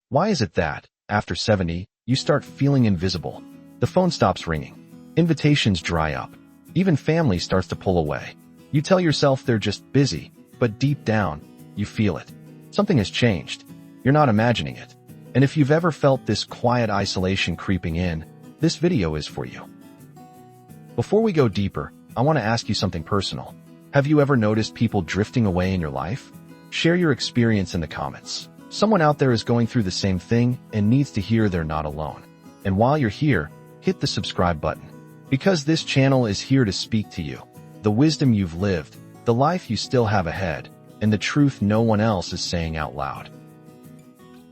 Why is it that, after 70, you start feeling invisible? The phone stops ringing. Invitations dry up. Even family starts to pull away. You tell yourself they're just busy, but deep down, you feel it. Something has changed. You're not imagining it. And if you've ever felt this quiet isolation creeping in, this video is for you. Before we go deeper, I want to ask you something personal. Have you ever noticed people drifting away in your life? Share your experience in the comments. Someone out there is going through the same thing and needs to hear they're not alone. And while you're here, hit the subscribe button. Because this channel is here to speak to you. The wisdom you've lived, the life you still have ahead, and the truth no one else is saying out loud.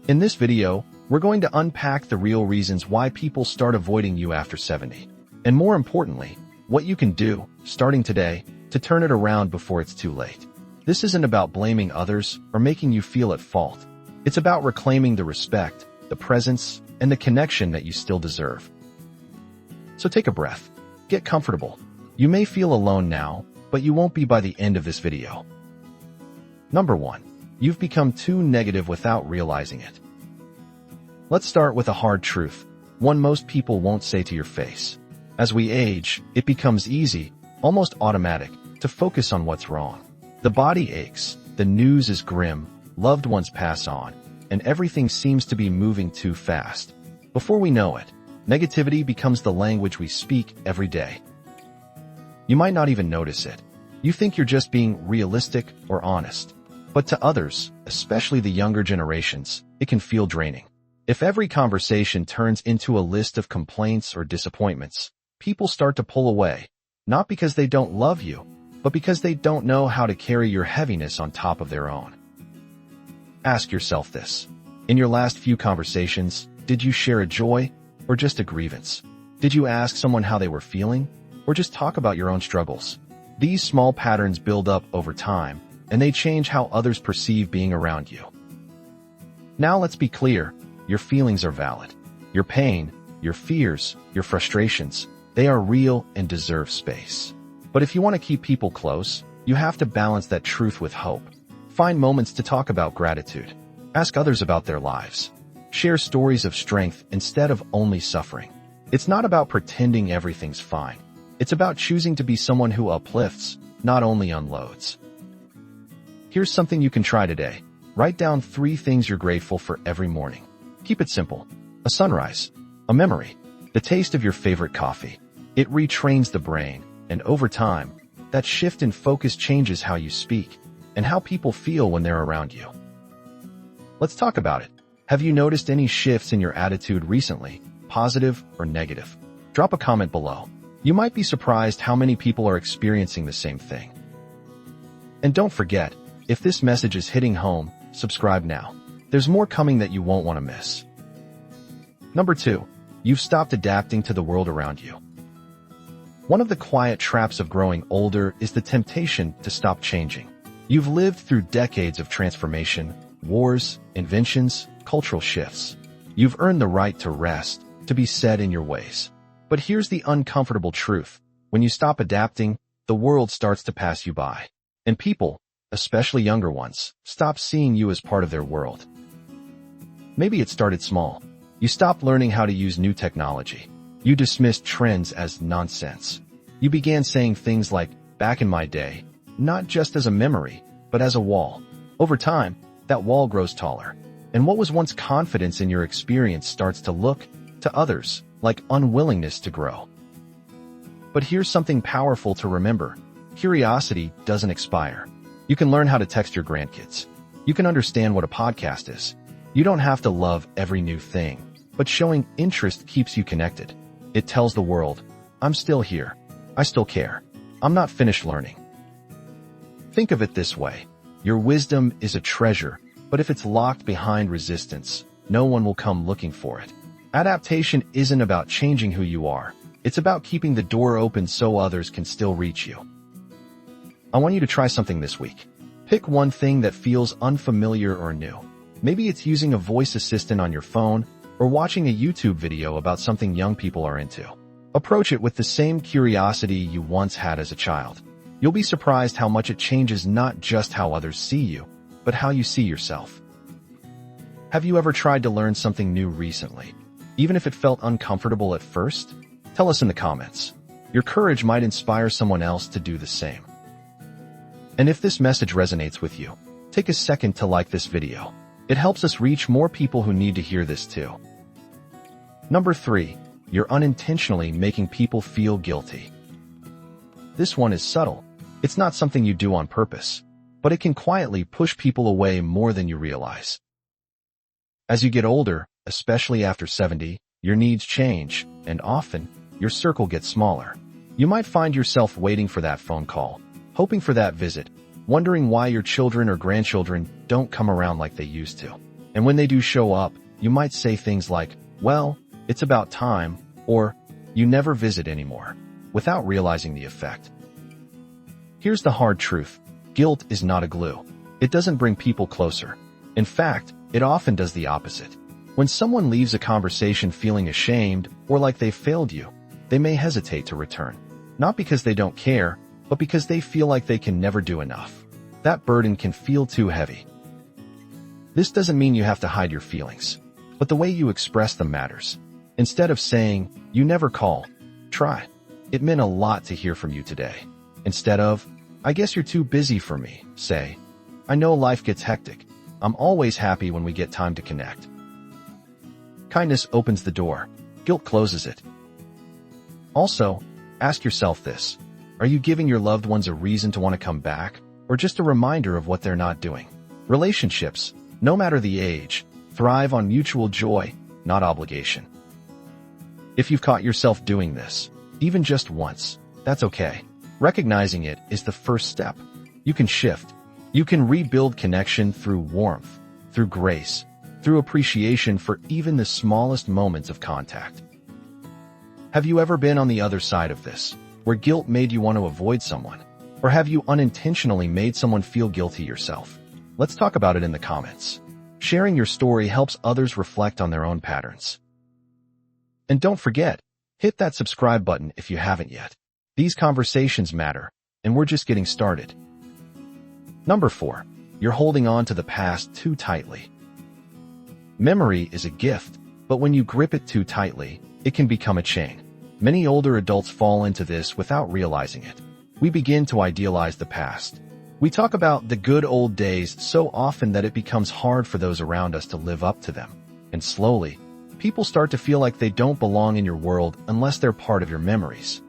In this video, we're going to unpack the real reasons why people start avoiding you after 70. And more importantly, what you can do, starting today, to turn it around before it's too late. This isn't about blaming others or making you feel at fault. It's about reclaiming the respect, the presence, and the connection that you still deserve. So take a breath. Get comfortable. You may feel alone now, but you won't be by the end of this video. Number 1. You've become too negative without realizing it. Let's start with a hard truth, one most people won't say to your face. As we age, it becomes easy, almost automatic, to focus on what's wrong. The body aches, the news is grim, loved ones pass on, and everything seems to be moving too fast. Before we know it, negativity becomes the language we speak every day. You might not even notice it. You think you're just being realistic or honest. But to others, especially the younger generations, it can feel draining. If every conversation turns into a list of complaints or disappointments, people start to pull away, not because they don't love you, but because they don't know how to carry your heaviness on top of their own. Ask yourself this. In your last few conversations, did you share a joy or just a grievance? Did you ask someone how they were feeling or just talk about your own struggles? These small patterns build up over time, and they change how others perceive being around you. Now let's be clear, your feelings are valid. Your pain, your fears, your frustrations, they are real and deserve space. But if you want to keep people close, you have to balance that truth with hope. Find moments to talk about gratitude. Ask others about their lives. Share stories of strength instead of only suffering. It's not about pretending everything's fine. It's about choosing to be someone who uplifts, not only unloads. Here's something you can try today. Write down 3 things you're grateful for every morning. Keep it simple. A sunrise, a memory, the taste of your favorite coffee. It retrains the brain, and over time, that shift in focus changes how you speak and how people feel when they're around you. Let's talk about it. Have you noticed any shifts in your attitude recently, positive or negative? Drop a comment below. You might be surprised how many people are experiencing the same thing. And don't forget, if this message is hitting home, subscribe now. There's more coming that you won't want to miss. Number 2, you've stopped adapting to the world around you. One of the quiet traps of growing older is the temptation to stop changing. You've lived through decades of transformation, wars, inventions, cultural shifts. You've earned the right to rest, to be set in your ways. But here's the uncomfortable truth. When you stop adapting, the world starts to pass you by. And people, especially younger ones, stop seeing you as part of their world. Maybe it started small. You stopped learning how to use new technology. You dismissed trends as nonsense. You began saying things like, back in my day, not just as a memory, but as a wall. Over time, that wall grows taller. And what was once confidence in your experience starts to look, to others, like unwillingness to grow. But here's something powerful to remember. Curiosity doesn't expire. You can learn how to text your grandkids. You can understand what a podcast is. You don't have to love every new thing, but showing interest keeps you connected. It tells the world, I'm still here. I still care. I'm not finished learning. Think of it this way. Your wisdom is a treasure, but if it's locked behind resistance, no one will come looking for it. Adaptation isn't about changing who you are. It's about keeping the door open so others can still reach you. I want you to try something this week. Pick one thing that feels unfamiliar or new. Maybe it's using a voice assistant on your phone or watching a YouTube video about something young people are into. Approach it with the same curiosity you once had as a child. You'll be surprised how much it changes not just how others see you, but how you see yourself. Have you ever tried to learn something new recently, even if it felt uncomfortable at first? Tell us in the comments. Your courage might inspire someone else to do the same. And if this message resonates with you, take a second to like this video. It helps us reach more people who need to hear this too. Number 3. You're unintentionally making people feel guilty. This one is subtle. It's not something you do on purpose, but it can quietly push people away more than you realize. As you get older, especially after 70, your needs change, and often, your circle gets smaller. You might find yourself waiting for that phone call, hoping for that visit, wondering why your children or grandchildren don't come around like they used to. And when they do show up, you might say things like, "Well, it's about time," or "You never visit anymore," without realizing the effect. Here's the hard truth. Guilt is not a glue. It doesn't bring people closer. In fact, it often does the opposite. When someone leaves a conversation feeling ashamed or like they failed you, they may hesitate to return. Not because they don't care, but because they feel like they can never do enough. That burden can feel too heavy. This doesn't mean you have to hide your feelings, but the way you express them matters. Instead of saying, "You never call," try, "It meant a lot to hear from you today." Instead of, "I guess you're too busy for me," say, "I know life gets hectic. I'm always happy when we get time to connect." Kindness opens the door. Guilt closes it. Also, ask yourself this. Are you giving your loved ones a reason to want to come back, or just a reminder of what they're not doing? Relationships, no matter the age, thrive on mutual joy, not obligation. If you've caught yourself doing this, even just once, that's okay. Recognizing it is the first step. You can shift. You can rebuild connection through warmth, through grace, through appreciation for even the smallest moments of contact. Have you ever been on the other side of this, where guilt made you want to avoid someone? Or have you unintentionally made someone feel guilty yourself? Let's talk about it in the comments. Sharing your story helps others reflect on their own patterns. And don't forget, hit that subscribe button if you haven't yet. These conversations matter, and we're just getting started. Number 4. You're holding on to the past too tightly. Memory is a gift, but when you grip it too tightly, it can become a chain. Many older adults fall into this without realizing it. We begin to idealize the past. We talk about the good old days so often that it becomes hard for those around us to live up to them. And slowly, people start to feel like they don't belong in your world unless they're part of your memories.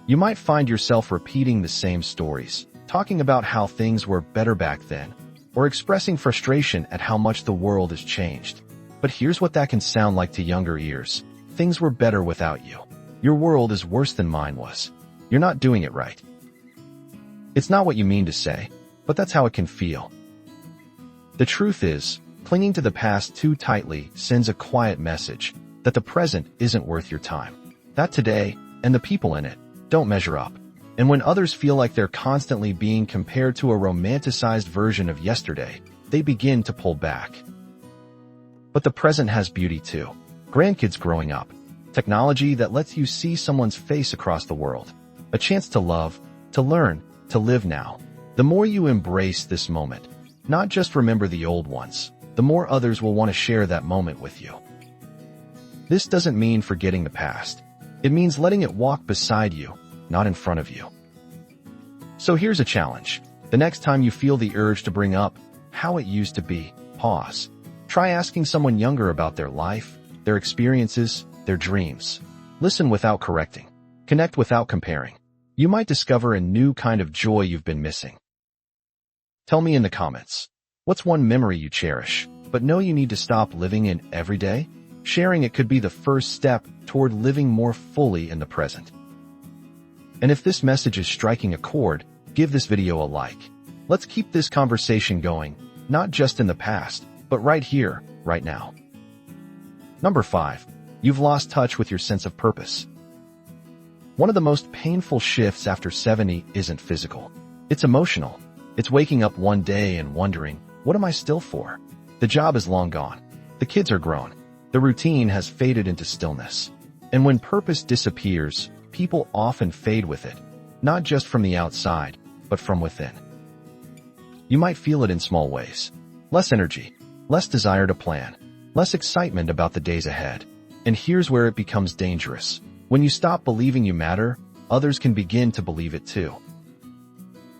You might find yourself repeating the same stories, talking about how things were better back then, or expressing frustration at how much the world has changed. But here's what that can sound like to younger ears. Things were better without you. Your world is worse than mine was. You're not doing it right. It's not what you mean to say, but that's how it can feel. The truth is, clinging to the past too tightly sends a quiet message that the present isn't worth your time. That today, and the people in it, don't measure up. And when others feel like they're constantly being compared to a romanticized version of yesterday, they begin to pull back. But the present has beauty too. Grandkids growing up, technology that lets you see someone's face across the world, a chance to love, to learn, to live now. The more you embrace this moment, not just remember the old ones, the more others will want to share that moment with you. This doesn't mean forgetting the past. It means letting it walk beside you, not in front of you. So here's a challenge. The next time you feel the urge to bring up how it used to be, pause. Try asking someone younger about their life, their experiences, their dreams. Listen without correcting. Connect without comparing. You might discover a new kind of joy you've been missing. Tell me in the comments, what's one memory you cherish, but know you need to stop living in every day? Sharing it could be the first step toward living more fully in the present. And if this message is striking a chord, give this video a like. Let's keep this conversation going, not just in the past, but right here, right now. Number 5. You've lost touch with your sense of purpose. One of the most painful shifts after 70 isn't physical. It's emotional. It's waking up one day and wondering, what am I still for? The job is long gone. The kids are grown. The routine has faded into stillness. And when purpose disappears, people often fade with it, not just from the outside, but from within. You might feel it in small ways. Less energy, less desire to plan, less excitement about the days ahead. And here's where it becomes dangerous. When you stop believing you matter, others can begin to believe it too.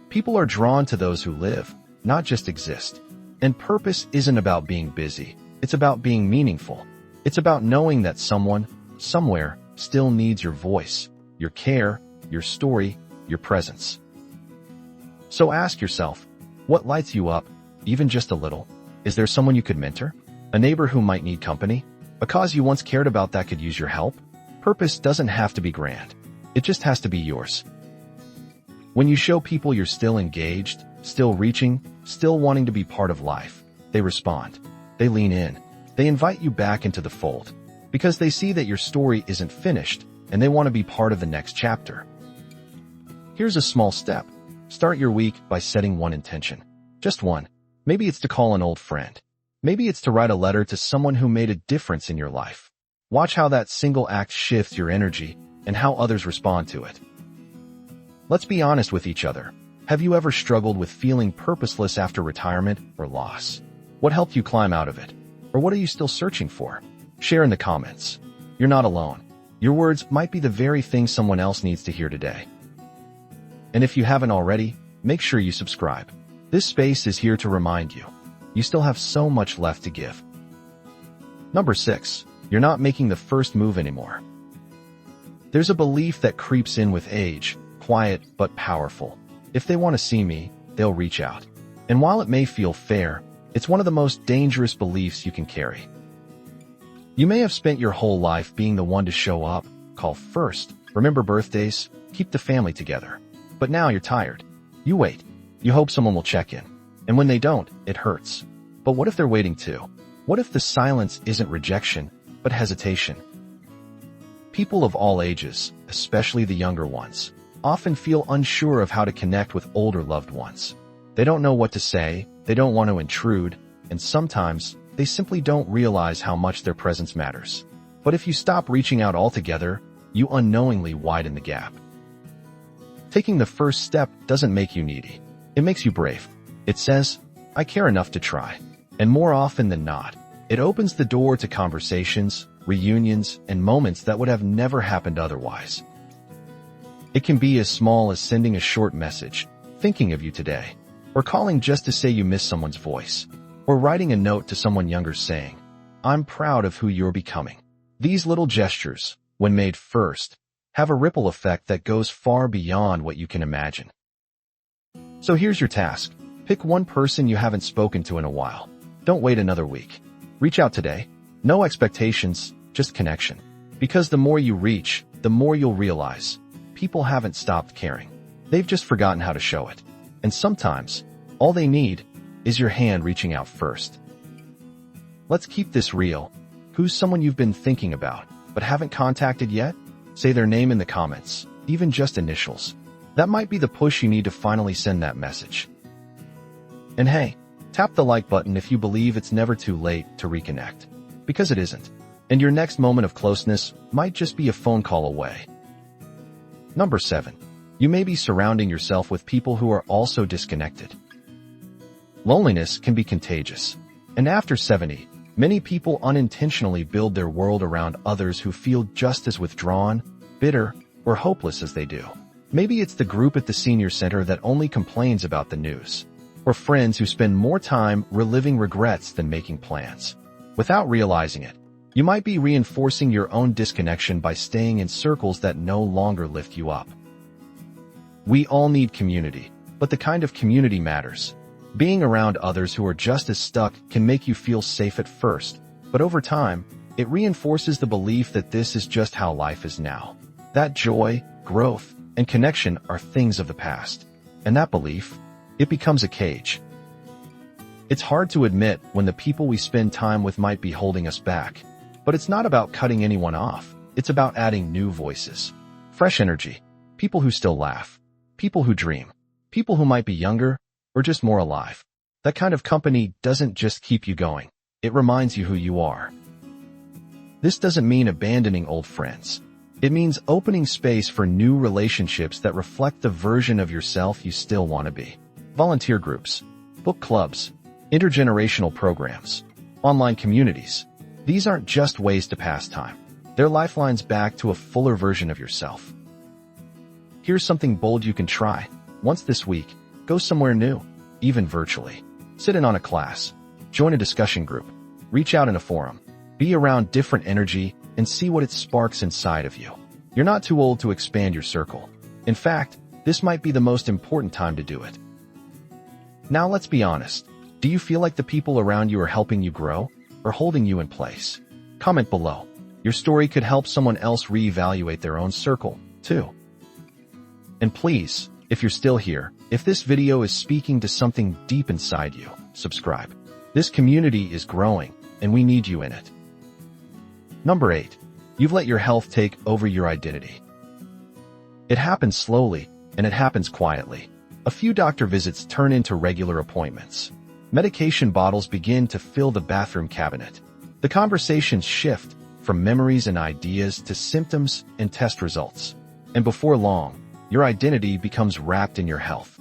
People are drawn to those who live, not just exist. And purpose isn't about being busy. It's about being meaningful. It's about knowing that someone, somewhere, still needs your voice, your care, your story, your presence. So ask yourself, what lights you up, even just a little? Is there someone you could mentor? A neighbor who might need company? A cause you once cared about that could use your help? Purpose doesn't have to be grand. It just has to be yours. When you show people you're still engaged, still reaching, still wanting to be part of life, they respond. They lean in. They invite you back into the fold because they see that your story isn't finished and they want to be part of the next chapter. Here's a small step. Start your week by setting one intention. Just one. Maybe it's to call an old friend. Maybe it's to write a letter to someone who made a difference in your life. Watch how that single act shifts your energy and how others respond to it. Let's be honest with each other. Have you ever struggled with feeling purposeless after retirement or loss? What helped you climb out of it? Or what are you still searching for? Share in the comments. You're not alone. Your words might be the very thing someone else needs to hear today. And if you haven't already, make sure you subscribe. This space is here to remind you. You still have so much left to give. Number 6. You're not making the first move anymore. There's a belief that creeps in with age, quiet but powerful. If they want to see me, they'll reach out. And while it may feel fair, it's one of the most dangerous beliefs you can carry. You may have spent your whole life being the one to show up, call first, remember birthdays, keep the family together. But now you're tired. You wait. You hope someone will check in. And when they don't, it hurts. But what if they're waiting too? What if the silence isn't rejection, but hesitation? People of all ages, especially the younger ones, often feel unsure of how to connect with older loved ones. They don't know what to say, they don't want to intrude, and sometimes they simply don't realize how much their presence matters. But if you stop reaching out altogether, you unknowingly widen the gap. Taking the first step doesn't make you needy. It makes you brave. It says, I care enough to try. And more often than not, it opens the door to conversations, reunions, and moments that would have never happened otherwise. It can be as small as sending a short message, thinking of you today, or calling just to say you miss someone's voice, or writing a note to someone younger saying, I'm proud of who you're becoming. These little gestures, when made first, have a ripple effect that goes far beyond what you can imagine. So here's your task. Pick one person you haven't spoken to in a while. Don't wait another week. Reach out today. No expectations, just connection. Because the more you reach, the more you'll realize people haven't stopped caring. They've just forgotten how to show it. And sometimes, all they need is your hand reaching out first. Let's keep this real. Who's someone you've been thinking about, but haven't contacted yet? Say their name in the comments, even just initials. That might be the push you need to finally send that message. And hey, tap the like button if you believe it's never too late to reconnect. Because it isn't. And your next moment of closeness might just be a phone call away. Number 7. You may be surrounding yourself with people who are also disconnected. Loneliness can be contagious. And after 70, many people unintentionally build their world around others who feel just as withdrawn, bitter, or hopeless as they do. Maybe it's the group at the senior center that only complains about the news, or friends who spend more time reliving regrets than making plans. Without realizing it, you might be reinforcing your own disconnection by staying in circles that no longer lift you up. We all need community, but the kind of community matters. Being around others who are just as stuck can make you feel safe at first, but over time, it reinforces the belief that this is just how life is now. That joy, growth, and connection are things of the past. And that belief, it becomes a cage. It's hard to admit when the people we spend time with might be holding us back, but it's not about cutting anyone off. It's about adding new voices, fresh energy, people who still laugh, people who dream, people who might be younger or just more alive. That kind of company doesn't just keep you going. It reminds you who you are. This doesn't mean abandoning old friends. It means opening space for new relationships that reflect the version of yourself you still want to be. Volunteer groups, book clubs, intergenerational programs, online communities. These aren't just ways to pass time. They're lifelines back to a fuller version of yourself. Here's something bold you can try. Once this week, go somewhere new, even virtually. Sit in on a class, join a discussion group, reach out in a forum, be around different energy, and see what it sparks inside of you. You're not too old to expand your circle. In fact, this might be the most important time to do it. Now let's be honest. Do you feel like the people around you are helping you grow or holding you in place? Comment below. Your story could help someone else reevaluate their own circle, too. And please, if you're still here, if this video is speaking to something deep inside you, subscribe. This community is growing, and we need you in it. Number 8. You've let your health take over your identity. It happens slowly, and it happens quietly. A few doctor visits turn into regular appointments. Medication bottles begin to fill the bathroom cabinet. The conversations shift from memories and ideas to symptoms and test results. And before long, your identity becomes wrapped in your health.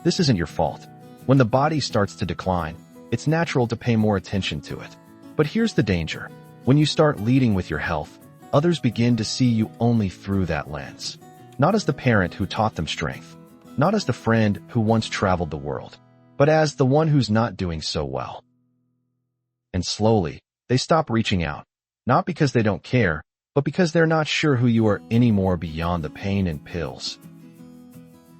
This isn't your fault. When the body starts to decline, it's natural to pay more attention to it. But here's the danger. When you start leading with your health, others begin to see you only through that lens. Not as the parent who taught them strength, not as the friend who once traveled the world, but as the one who's not doing so well. And slowly, they stop reaching out, not because they don't care, but because they're not sure who you are anymore beyond the pain and pills.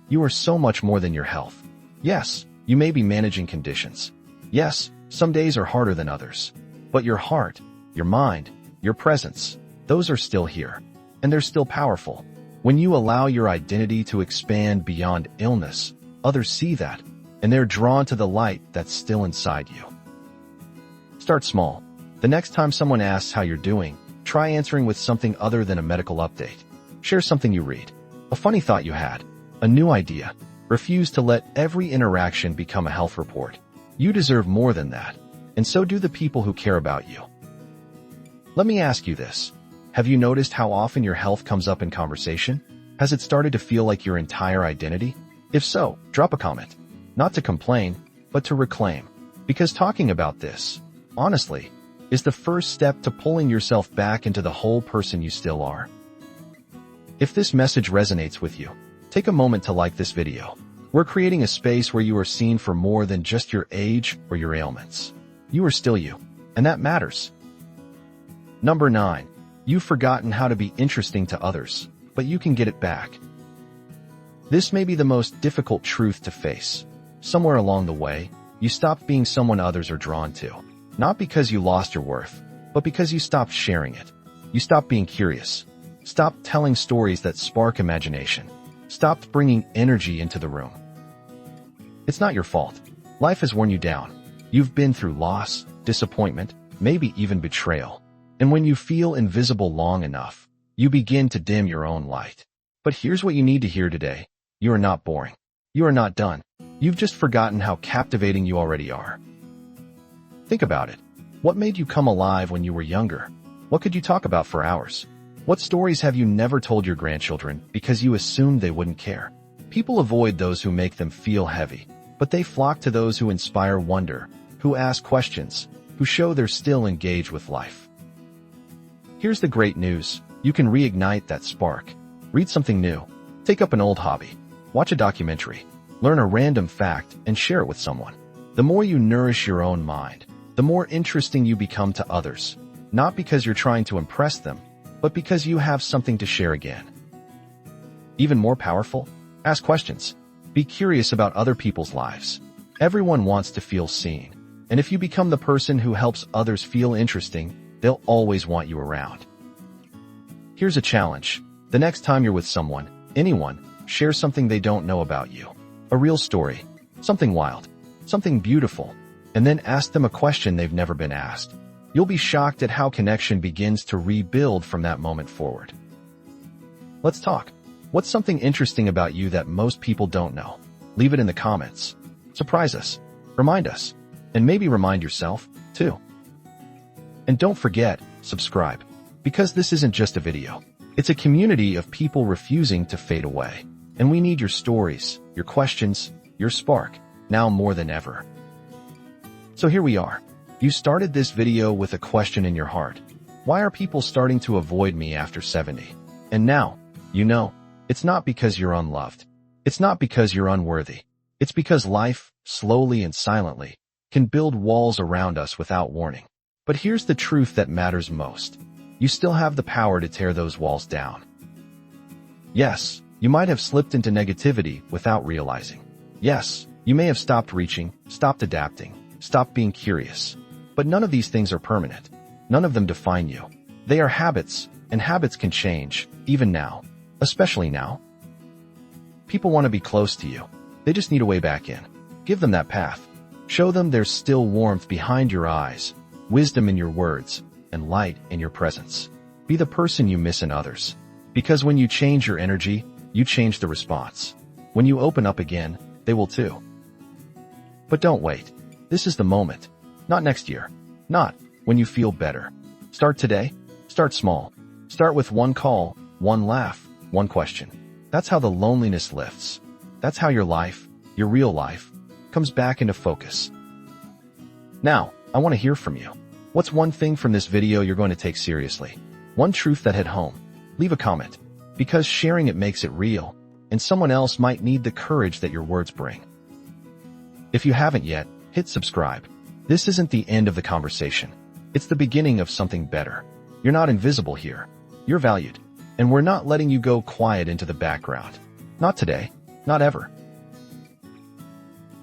You are so much more than your health. Yes, you may be managing conditions. Yes, some days are harder than others. But your heart, your mind, your presence, those are still here. And they're still powerful. When you allow your identity to expand beyond illness, others see that, and they're drawn to the light that's still inside you. Start small. The next time someone asks how you're doing, try answering with something other than a medical update. Share something you read, a funny thought you had, a new idea. Refuse to let every interaction become a health report. You deserve more than that, and so do the people who care about you. Let me ask you this. Have you noticed how often your health comes up in conversation? Has it started to feel like your entire identity? If so, drop a comment. Not to complain, but to reclaim. Because talking about this, honestly, is the first step to pulling yourself back into the whole person you still are. If this message resonates with you, take a moment to like this video. We're creating a space where you are seen for more than just your age or your ailments. You are still you, and that matters. Number 9. You've forgotten how to be interesting to others, but you can get it back. This may be the most difficult truth to face. Somewhere along the way, you stopped being someone others are drawn to. Not because you lost your worth, but because you stopped sharing it. You stopped being curious. Stopped telling stories that spark imagination. Stopped bringing energy into the room. It's not your fault. Life has worn you down. You've been through loss, disappointment, maybe even betrayal. And when you feel invisible long enough, you begin to dim your own light. But here's what you need to hear today. You are not boring. You are not done. You've just forgotten how captivating you already are. Think about it. What made you come alive when you were younger? What could you talk about for hours? What stories have you never told your grandchildren because you assumed they wouldn't care? People avoid those who make them feel heavy, but they flock to those who inspire wonder, who ask questions, who show they're still engaged with life. Here's the great news. You can reignite that spark. Read something new. Take up an old hobby. Watch a documentary. Learn a random fact and share it with someone. The more you nourish your own mind, the more interesting you become to others. Not because you're trying to impress them, but because you have something to share again. Even more powerful? Ask questions. Be curious about other people's lives. Everyone wants to feel seen. And if you become the person who helps others feel interesting, they'll always want you around. Here's a challenge. The next time you're with someone, anyone, share something they don't know about you. A real story. Something wild. Something beautiful. And then ask them a question they've never been asked. You'll be shocked at how connection begins to rebuild from that moment forward. Let's talk. What's something interesting about you that most people don't know? Leave it in the comments. Surprise us. Remind us. And maybe remind yourself, too. And don't forget, subscribe. Because this isn't just a video. It's a community of people refusing to fade away. And we need your stories, your questions, your spark, now more than ever. So here we are. You started this video with a question in your heart. Why are people starting to avoid me after 70? And now, you know, it's not because you're unloved. It's not because you're unworthy. It's because life, slowly and silently, can build walls around us without warning. But here's the truth that matters most. You still have the power to tear those walls down. Yes, you might have slipped into negativity without realizing. Yes, you may have stopped reaching, stopped adapting, stopped being curious. But none of these things are permanent. None of them define you. They are habits, and habits can change, even now. Especially now. People want to be close to you. They just need a way back in. Give them that path. Show them there's still warmth behind your eyes, wisdom in your words, and light in your presence. Be the person you miss in others. Because when you change your energy, you change the response. When you open up again, they will too. But don't wait. This is the moment. Not next year. Not when you feel better. Start today. Start small. Start with one call, one laugh, one question. That's how the loneliness lifts. That's how your life, your real life, comes back into focus. Now, I want to hear from you. What's one thing from this video you're going to take seriously? One truth that hit home? Leave a comment, because sharing it makes it real, and someone else might need the courage that your words bring. If you haven't yet, hit subscribe. This isn't the end of the conversation. It's the beginning of something better. You're not invisible here. You're valued. And we're not letting you go quiet into the background. Not today. Not ever.